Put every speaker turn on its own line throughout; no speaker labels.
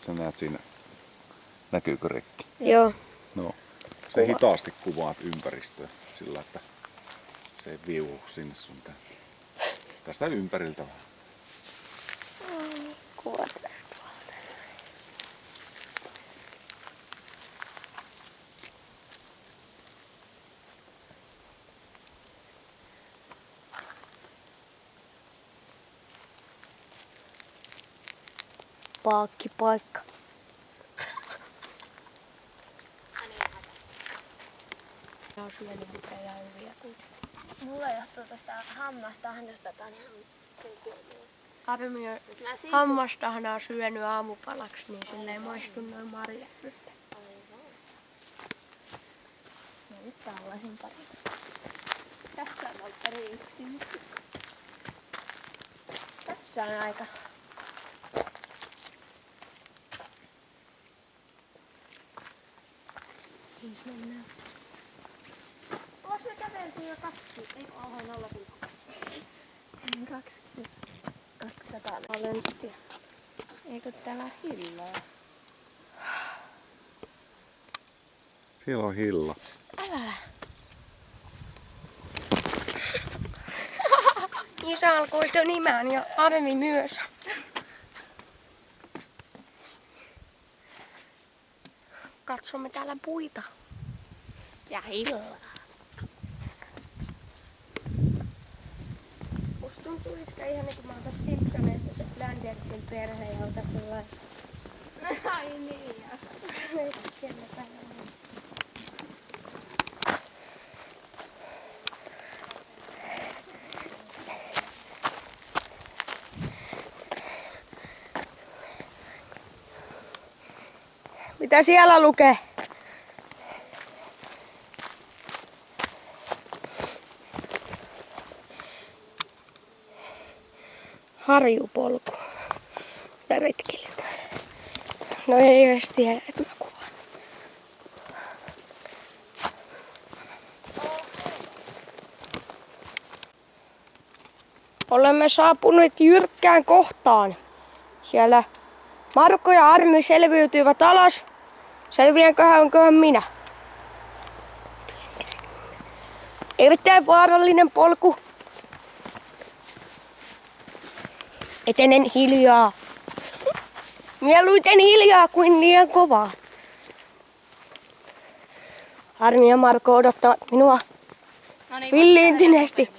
Sä näet siinä, näkyykö rekki?
Joo.
No, se hitaasti kuvaat ympäristöä sillä, että se ei viuhu sinne sun tänne. Tästä ympäriltä vähän.
Kuvat tästä puolelta. Paakkipaikka. Tää on syönyt mitään hyviä kuitenkin.
Mulla johtuu tästä hammastahdasta, tää on ihan kukuilua.
Armio hammastahana on syönyt aamupalaksi, niin sille ei maistu noin marjat nyt.
No nyt tällaisin pari. Tässä on Valtteri yksin. Tässä on aika.
Siis mennään.
Olas me kävelty jo 2? Ei oho 200
Valenttia.
Eikö täällä hillaa?
Siellä on hilla.
Älä.
Isä alkoi jo nimään ja Armi myös. Katsomme täällä puita.
Ja hillaa.
Musta tuntuu iskä ihan niin kuin mä otan Simpsoneista se Blandersin perhe ja otan sellainen.
Ai niin ja.
Siellä päällä. Mitä siellä lukee? Harjupolku. Sitä retkellä. No ei edes tiedä, että mä kuvaan. Olemme saapuneet jyrkkään kohtaan. Siellä Marko ja Armi selviytyivät alas. Selviänköhän minä? Erittäin vaarallinen polku. Etenen hiljaa. Mieluiten hiljaa kuin liian kovaa. Armi ja Marko odottavat minua villiintyneesti.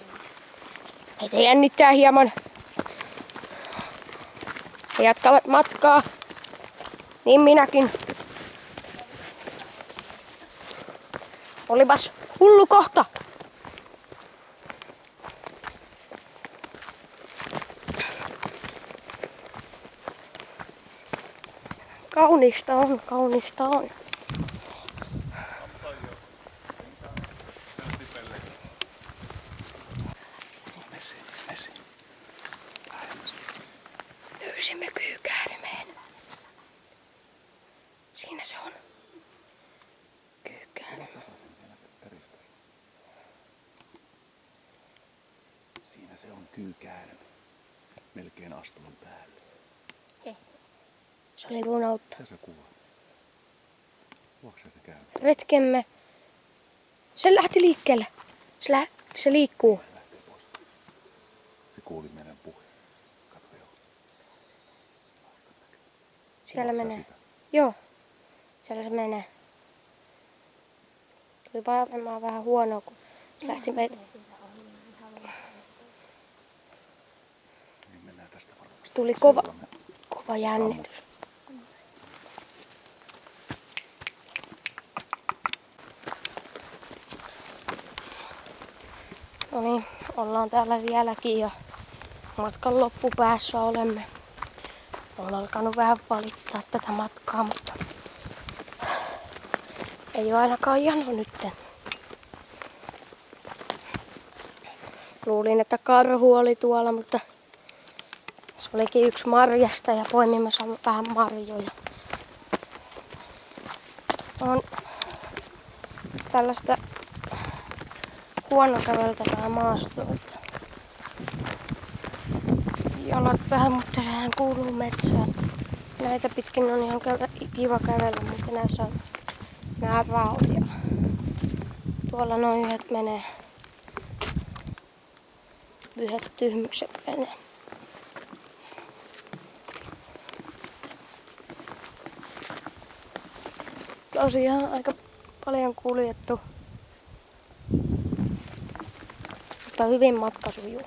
Heitä jännittää hieman. He jatkavat matkaa. Niin minäkin. Olipas hullu kohta. Kaunista on, kaunista on. Löysimme kyykäärmeen. Siinä se on. Kyykäärme.
Siinä se on kyykäärme. Melkein astun päälle.
Se oli voinut auttaa.
Mitä sä kuvaat? Juokseeko käy?
Retkemme. Se lähti liikkeelle. Se liikkuu.
Se lähtee pois. Se kuuli meidän puheen. Katso joo.
Siellä
Juoksee
menee.
sitä.
Joo. Siellä se menee. Tuli varmaan vähän huonoa, kun se lähti meitä.
Niin mennään tästä varmasti.
Tuli kova jännitys. No niin, ollaan täällä vieläkin ja matkan loppupäässä olemme. Olen alkanut vähän valittaa tätä matkaa, mutta ei ole ainakaan jano nytten. Luulin, että karhu oli tuolla, mutta se olikin yksi marjasta ja poimimme vähän marjoja. On tällaista huonokäveltävää maastoa. Jalat vähän, mutta sehän kuuluu metsään. Näitä pitkin on ihan kiva kävellä, mutta näissä on nämä raot ja tuolla noin yhdet menee. Yhdet tyhmykset menee. Tosiaan aika paljon kuljettu, mutta hyvin matka sujuu.